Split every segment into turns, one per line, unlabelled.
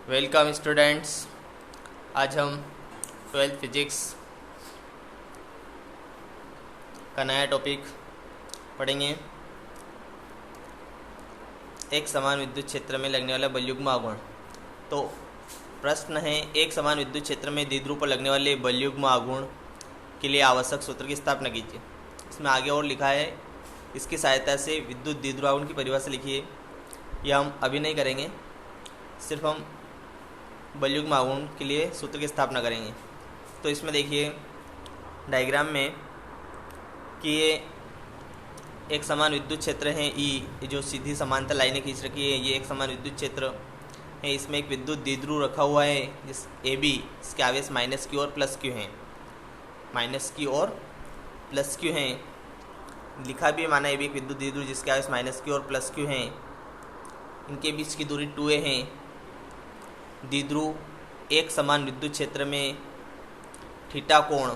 Welcome students. आज हम 12th physics का नया टॉपिक पढ़ेंगे। एक समान विद्युत क्षेत्र में लगने वाला बलयुग्म आघूर्ण। तो प्रश्न है, एक समान विद्युत क्षेत्र में द्विध्रुव पर लगने वाले बलयुग्म आघूर्ण के लिए आवश्यक सूत्र की स्थापना कीजिए। इसमें आगे और लिखा है, इसकी सहायता से विद्युत द्विध्रुव आघूर्ण की परिभाषा लिखिए। यह हम अभी नहीं करेंगे, सिर्फ हम बलयुग्म आघूर्ण के लिए सूत्र की स्थापना करेंगे। तो इसमें देखिए डायग्राम में कि ये एक समान विद्युत क्षेत्र है ई, जो सीधी समांतर लाइनें खींच रखी है, ये एक समान विद्युत क्षेत्र है। इसमें एक विद्युत द्विध्रुव रखा हुआ है जिस ए बी, इसके आवेश -q और +q हैं। -q और +q हैं, लिखा भी माना ए बी एक विद्युत द्विध्रुव जिसके आवेश -q और +q हैं। इनके बीच की दूरी 2a है। द्विध्रुव एक समान विद्युत क्षेत्र में थीटा कोण,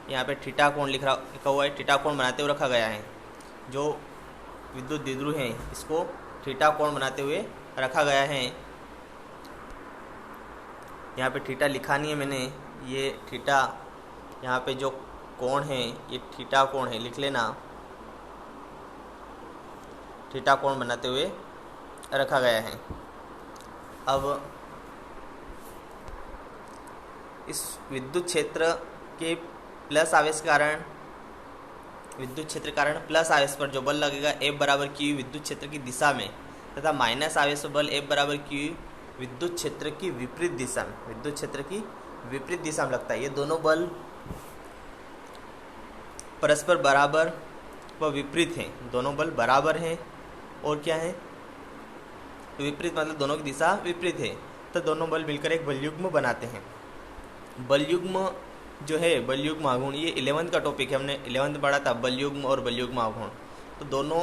यहाँ पे थीटा कोण लिखा हुआ है, थीटा कोण बनाते हुए रखा गया है। जो विद्युत द्विध्रुव है इसको थीटा कोण बनाते हुए रखा गया है। यहाँ पे थीटा लिखा नहीं है मैंने, ये थीटा यहाँ पे जो कोण है ये थीटा कोण है, लिख लेना। थीटा कोण बनाते हुए रखा गया है। अब इस विद्युत क्षेत्र के प्लस आवेश के कारण, विद्युत क्षेत्र के कारण प्लस आवेश पर जो बल लगेगा F बराबर Q विद्युत क्षेत्र की दिशा में, तथा माइनस आवेश पर बल F बराबर Q विद्युत क्षेत्र की विपरीत दिशा में, विद्युत क्षेत्र की विपरीत दिशा में लगता है। ये दोनों बल परस्पर बराबर व विपरीत हैं। दोनों बल बराबर हैं और क्या है, विपरीत, मतलब दोनों की दिशा विपरीत है। तो दोनों बल मिलकर एक बलयुग्म बनाते हैं। बलयुग्म जो है, बलयुग्म आघूर्ण, ये 11th का टॉपिक है, हमने 11th में पढ़ा था बलयुग्म और बलयुग्म आघूर्ण। तो दोनों,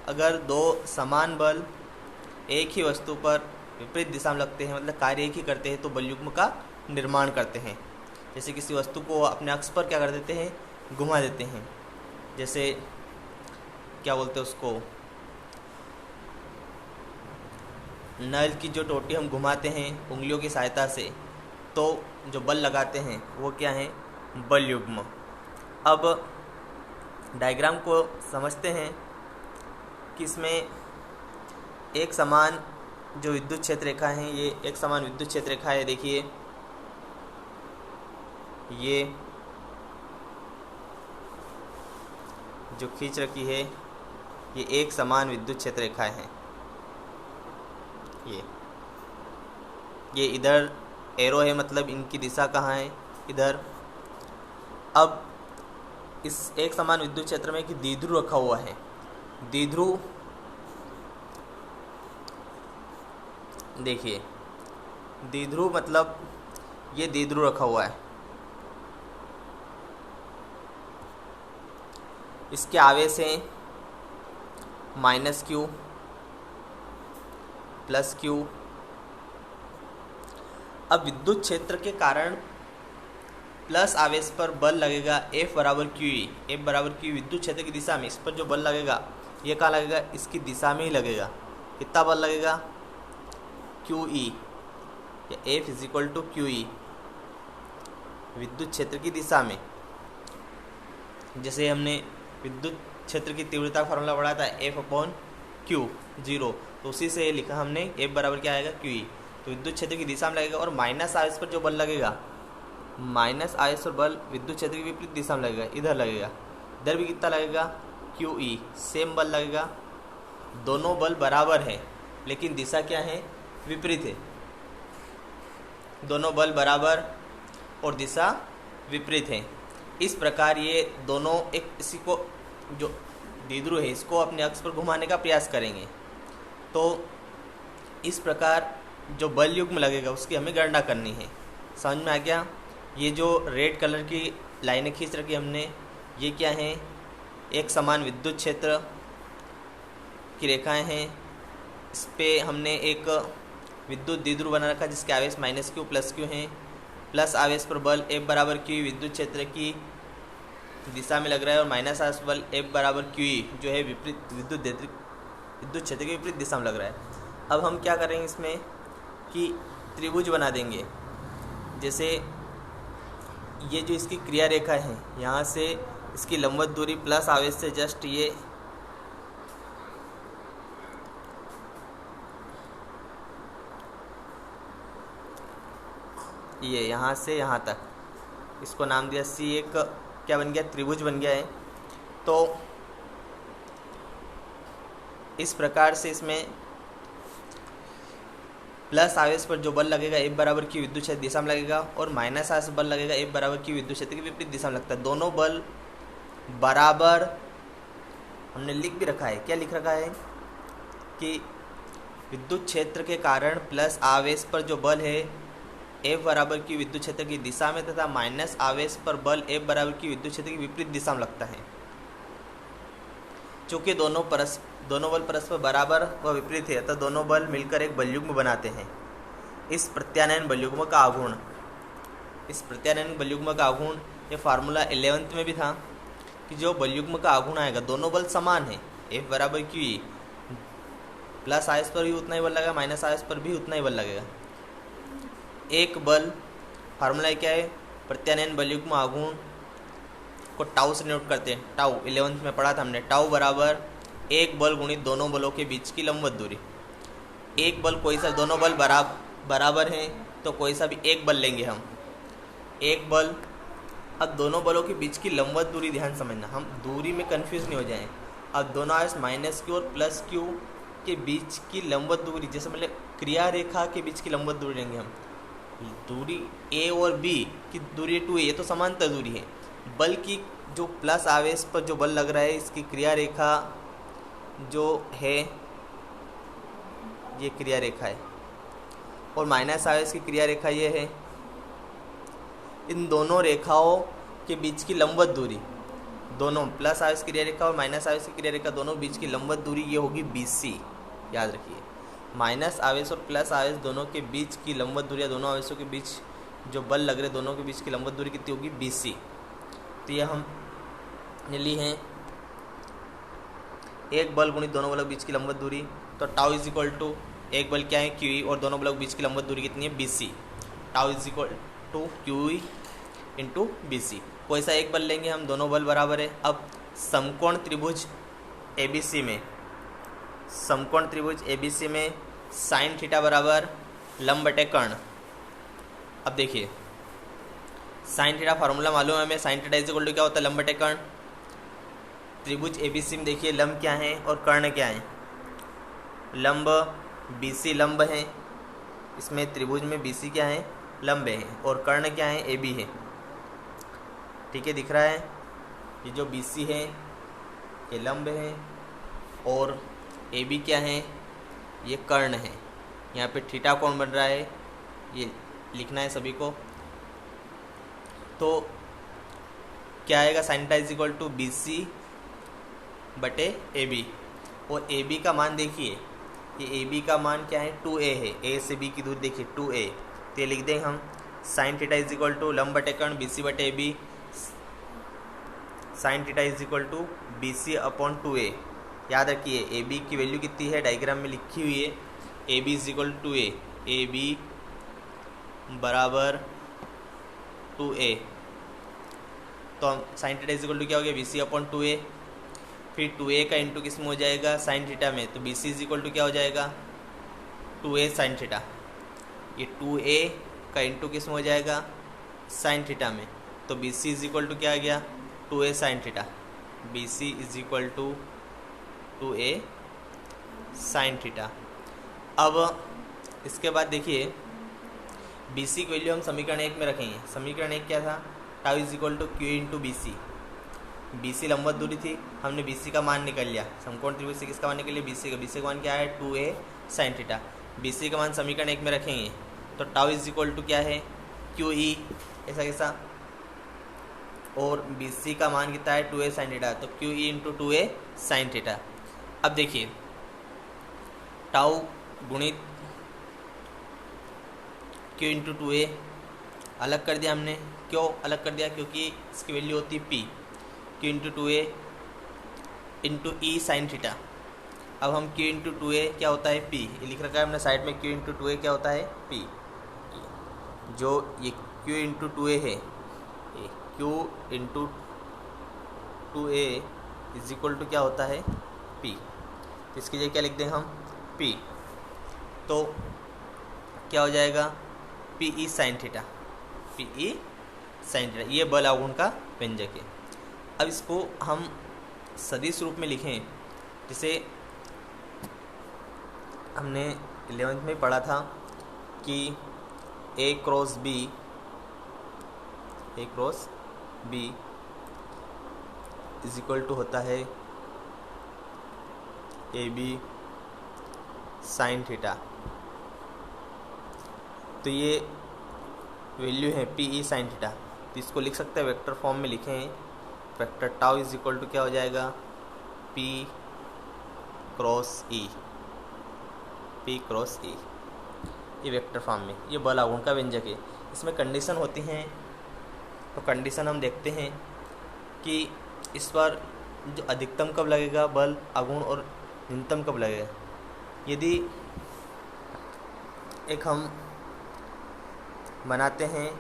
अगर दो समान बल एक ही वस्तु पर विपरीत दिशा में लगते हैं, मतलब कार्य एक ही करते हैं, तो बलयुग्म का निर्माण करते हैं। जैसे किसी वस्तु को अपने अक्ष पर क्या कर देते हैं, घुमा देते हैं। जैसे क्या बोलते हैं उसको, नल की जो टोटी हम घुमाते हैं उंगलियों की सहायता से, तो जो बल लगाते हैं वो क्या है, बलयुग्म। अब डायग्राम को समझते हैं कि इसमें एक समान जो विद्युत क्षेत्र रेखा है, ये एक समान विद्युत क्षेत्र रेखा है। देखिए ये जो खींच रखी है ये एक समान विद्युत क्षेत्र रेखा है। ये इधर एरो है, मतलब इनकी दिशा कहाँ है, इधर। अब इस एक समान विद्युत क्षेत्र में कि द्विध्रुव रखा हुआ है। द्विध्रुव देखिए, द्विध्रुव मतलब ये द्विध्रुव रखा हुआ है, इसके आवेश हैं -q +q। अब विद्युत क्षेत्र के कारण प्लस आवेश पर बल लगेगा F बराबर QE। F बराबर Q विद्युत क्षेत्र की दिशा में, इस पर जो बल लगेगा ये कहाँ लगेगा, इसकी दिशा में ही लगेगा। कितना बल लगेगा, QE, या F = QE विद्युत क्षेत्र की दिशा में। जैसे हमने विद्युत क्षेत्र की तीव्रता का फॉर्मूला पढ़ा था, F/Q 0, तो उसी से लिखा हमने, F बराबर क्या आएगा, QE। तो विद्युत क्षेत्र की दिशा में लगेगा, और माइनस आवेश पर जो बल लगेगा, माइनस आवेश पर बल विद्युत क्षेत्र की विपरीत दिशा में लगेगा, इधर लगेगा। इधर भी कितना लगेगा, QE, सेम बल लगेगा। दोनों बल बराबर है लेकिन दिशा क्या है, विपरीत है। दोनों बल बराबर और दिशा विपरीत है। इस प्रकार ये दोनों एक इसी को, जो द्विध्रुव है, इसको अपने अक्ष पर घुमाने का प्रयास करेंगे। तो इस प्रकार जो बल युग्म लगेगा उसकी हमें गणना करनी है। समझ में आ गया। ये जो रेड कलर की लाइनें खींच रखी हमने, ये क्या है, एक समान विद्युत क्षेत्र की रेखाएं हैं। इस पे हमने एक विद्युत द्विध्रुव बना रखा जिसके आवेश -q +q हैं। प्लस आवेश पर बल F बराबर Q विद्युत क्षेत्र की दिशा में लग रहा है, और माइनस आवेश बल F बराबर QE जो है विपरीत विद्युत क्षेत्र के विपरीत दिशा में लग रहा है। अब हम क्या करेंगे इसमें कि त्रिभुज बना देंगे। जैसे ये जो इसकी क्रिया रेखा है, यहाँ से इसकी लंबवत दूरी प्लस आवेश से जस्ट ये यहाँ से यहाँ तक, इसको नाम दिया सी, एक क्या बन गया, त्रिभुज बन गया है। तो इस प्रकार से इसमें प्लस आवेश पर जो बल लगेगा F बराबर की विद्युत क्षेत्र दिशा में लगेगा, और माइनस आवेश बल लगेगा F बराबर की विद्युत क्षेत्र की विपरीत दिशा में लगता है। दोनों बल बराबर हमने लिख भी रखा है। क्या लिख रखा है कि विद्युत क्षेत्र के कारण प्लस आवेश पर जो बल है F बराबर की विद्युत क्षेत्र की दिशा में, तथा माइनस आवेश पर बल F बराबर की विद्युत क्षेत्र की विपरीत दिशा में लगता है। चूँकि दोनों बल परस्पर बराबर व विपरीत है, अतः दोनों बल मिलकर एक बलयुग्म बनाते हैं। इस प्रत्यानयन बलयुग्म का आघूर्ण, ये फार्मूला 11th में भी था कि जो बलयुग्म का आघूर्ण आएगा, दोनों बल समान है, F बराबर Q, प्लस आवेश पर भी उतना ही बल लगेगा, माइनस आवेश पर भी उतना ही बल लगेगा। एक बल, फार्मूला क्या है, प्रत्यानयन बलयुग्म आघूर्ण को टाउ से नोट करते हैं। टाउ 11th में पढ़ा था हमने। टाउ बराबर एक बल गुणित दोनों बलों के बीच की लंबवत दूरी। एक बल कोई सा, दोनों बल बराबर हैं तो कोई सा भी एक बल लेंगे हम, एक बल। अब दोनों बलों के बीच की लंबवत दूरी, ध्यान समझना, हम दूरी में कंफ्यूज नहीं हो जाएं। अब दोनों आवेश माइनस क्यू और प्लस क्यू के बीच की लंबवत दूरी, जैसे मतलब क्रिया रेखा के बीच की लंबवत दूरी लेंगे हम। दूरी ए और बी की दूरी 2a, ये तो समांतर दूरी है। बल की जो प्लस आवेश पर जो बल लग रहा है, इसकी क्रिया रेखा जो है ये क्रिया रेखा है, और माइनस आवेश की क्रिया रेखा ये है। इन दोनों रेखाओं के बीच की लंबवत दूरी, दोनों प्लस आवेश की क्रिया रेखा और माइनस आवेश की क्रिया रेखा दोनों बीच की लंबवत दूरी ये होगी BC। याद रखिए, माइनस आवेश और प्लस आवेश दोनों के बीच की लंबवत दूरी, दोनों आवेशों के बीच जो बल लग रहे दोनों के बीच की लंबवत दूरी कितनी होगी, BC। तो ये हम ली हैं एक बल गुणित दोनों बलों के बीच की लंबवत दूरी। तो टाउ इज इक्वल टू एक बल क्या है, QE, और दोनों बलों के बीच की लंबवत दूरी कितनी है, BC। Tau is equal to QE into BC। कोई सा एक बल लेंगे हम, दोनों बल बराबर है। अब समकोण त्रिभुज ABC में साइन थीटा बराबर लंब बटे कर्ण। अब देखिए साइन थीटा फार्मूला मालूम है हमें, sine theta is equal to क्या होता है, लंब बटे कर्ण। त्रिभुज ABC में देखिए लंब क्या है और कर्ण क्या है। लंब BC लंब है, इसमें त्रिभुज में BC क्या है, लंब है, और कर्ण क्या है, AB है। ठीक है, दिख रहा है, ये जो BC है ये लंब है और AB क्या है, ये कर्ण है। यहाँ पे थीटा कोण बन रहा है, ये लिखना है सभी को। तो क्या आएगा, sine theta is equal to BC बटे AB, और AB का मान देखिए, ये AB का मान क्या है, 2a है। A से B की दूरी देखिए 2a, तो ये लिख देंगे हम sine theta is equal to लंब बटे कर्ण BC बटे AB। Sine theta is equal to BC upon 2a। याद रखिए AB की वैल्यू कितनी है, डायग्राम में लिखी हुई है, AB is equal to 2a, AB बराबर 2a। तो हम sine theta is equal to क्या हो गया, BC अपॉन 2a। फिर 2a का इंटू किस में हो जाएगा, साइन थीटा में, तो BC इज इक्वल टू क्या हो जाएगा, 2a साइन थीटा। ये 2a का इंटू किस में हो जाएगा, साइन थीटा में, तो BC इज इक्वल टू क्या आ गया, 2a sine theta. BC is equal to 2a sine theta. अब इसके बाद देखिए BC की वैल्यू हम समीकरण 1 में रखेंगे। समीकरण 1 क्या था, tau is equal to Q into BC। BC लंबवत दूरी थी, हमने BC का मान निकल लिया। समकोण त्रिभुज से किसका मान निकल लिया, BC का मान क्या है, 2a साइन थीटा। BC का मान समीकरण 1 में रखेंगे, तो टाउ इज इक्वल टू क्या है, QE, ऐसा कैसा, और BC का मान कितना है, 2a साइन थीटा, तो QE into 2a sine theta. अब देखिए टाउ गुणित Q इंटू 2a अलग कर दिया हमने। क्यों अलग कर दिया, क्योंकि इसकी वैल्यू होती है P। Q into 2a into E sign theta. अब हम Q इंटू 2a क्या होता है, P, ये लिख रखा है हमने साइड में, Q इंटू 2a क्या होता है, P। जो ये Q इंटू 2A है, ये Q into 2A is equal to क्या होता है P। तो इसकी जगह क्या लिख दें हम P, तो क्या हो जाएगा PE sine theta, PE sine theta, ये बल आघूर्ण का व्यंजक है। अब इसको हम सदिश रूप में लिखें, जिसे हमने 11th में पढ़ा था कि A cross B is equal to होता है AB साइन थीटा। तो ये वैल्यू है PE साइन थीटा, तो इसको लिख सकते हैं वेक्टर फॉर्म में लिखें, vector tau is equal to क्या हो जाएगा P क्रॉस E, ये वेक्टर फॉर्म में, ये बल आघूर्ण का व्यंजक है। इसमें कंडीशन होती हैं, तो कंडीशन हम देखते हैं कि इस बार जो अधिकतम कब लगेगा बल आघूर्ण और न्यूनतम कब लगेगा। यदि एक हम बनाते हैं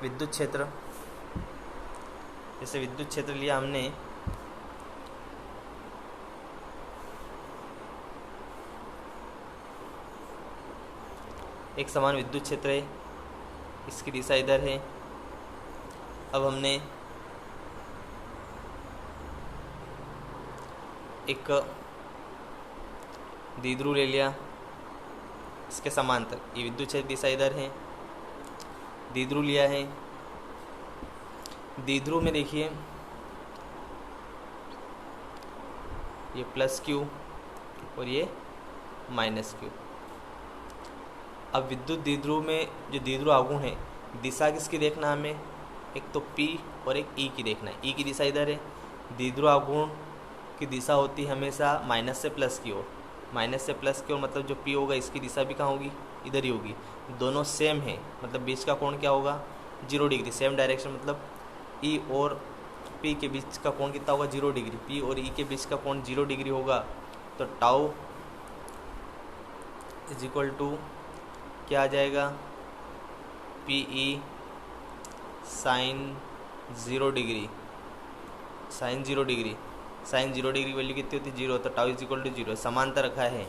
विद्युत क्षेत्र, जैसे विद्युत क्षेत्र लिया हमने, एक समान विद्युत क्षेत्र है, इसकी दिशा इधर है। अब हमने एक द्विध्रुव ले लिया, इसके समांतर, ये विद्युत क्षेत्र दिशा इधर है, द्विध्रुव लिया है। द्विध्रुव में देखिए ये प्लस Q और ये माइनस Q। अब विद्युत द्विध्रुव में जो द्विध्रुव आघूर्ण है, दिशा किसकी देखना है हमें, एक तो P और एक E की देखना है। E की दिशा इधर है, द्विध्रुव आघूर्ण की दिशा होती है हमेशा माइनस से प्लस की ओर, मतलब जो P होगा इसकी दिशा भी कहाँ होगी, इधर ही होगी। दोनों सेम है, मतलब बीच का कोण क्या होगा 0 डिग्री, सेम डायरेक्शन, मतलब E और P के बीच का कोण कितना होगा 0 डिग्री, P और E के बीच का कोण 0 डिग्री होगा। तो टाउ इज इक्वल टू क्या आ जाएगा PE sine 0 degree, sine 0 degree value कितनी होती है 0, तो टाउ इज इक्वल टू 0, समांतर रखा है,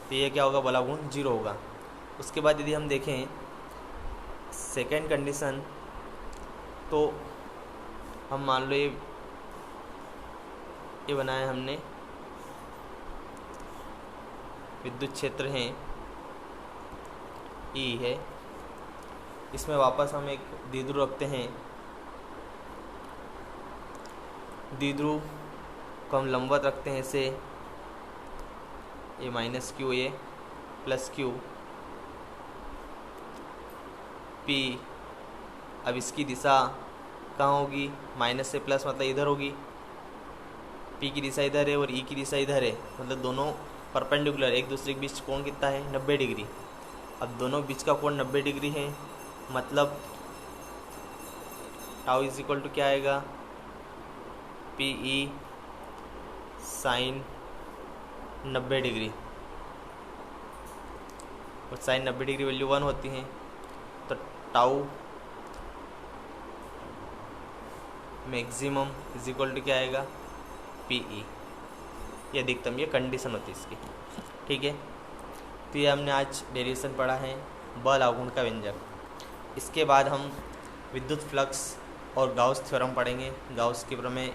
तो ये क्या होगा बल आघूर्ण 0 होगा। उसके बाद यदि हम देखें सेकेंड कंडीशन, तो हम मान लो ये बनाया हमने विद्युत क्षेत्र है E है, इसमें वापस हम एक द्विध्रुव रखते हैं। द्विध्रुव को हम लंबवत रखते हैं ऐसे, ये माइनस Q, ये प्लस Q, P। अब इसकी दिशा कहाँ होगी, माइनस से प्लस, मतलब इधर होगी। P की दिशा इधर है और E की दिशा इधर है, मतलब दोनों परपेंडिकुलर, एक दूसरे के बीच कोण कितना है 90 डिग्री। अब दोनों बीच का कोण 90 डिग्री है, मतलब टाउ इज इक्वल टू क्या आएगा PE साइन 90 डिग्री, और साइन 90 डिग्री वैल्यू 1 होती है, तो tau maximum is equal to क्या आएगा PE, ये अधिकतम, ये कंडीशन होती है इसकी। ठीक है, तो ये हमने आज डेरिवेशन पढ़ा है बल आघूर्ण का व्यंजक। इसके बाद हम विद्युत फ्लक्स और गाउस थ्योरम पढ़ेंगे। गाउस के प्रमेय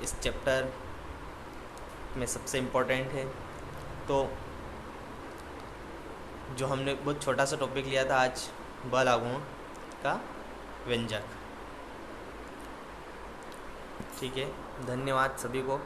इस चैप्टर में सबसे इम्पोर्टेंट है। तो जो हमने बहुत छोटा सा टॉपिक लिया था आज, बल आघूर्ण का व्यंजक। ठीक है, धन्यवाद सभी को।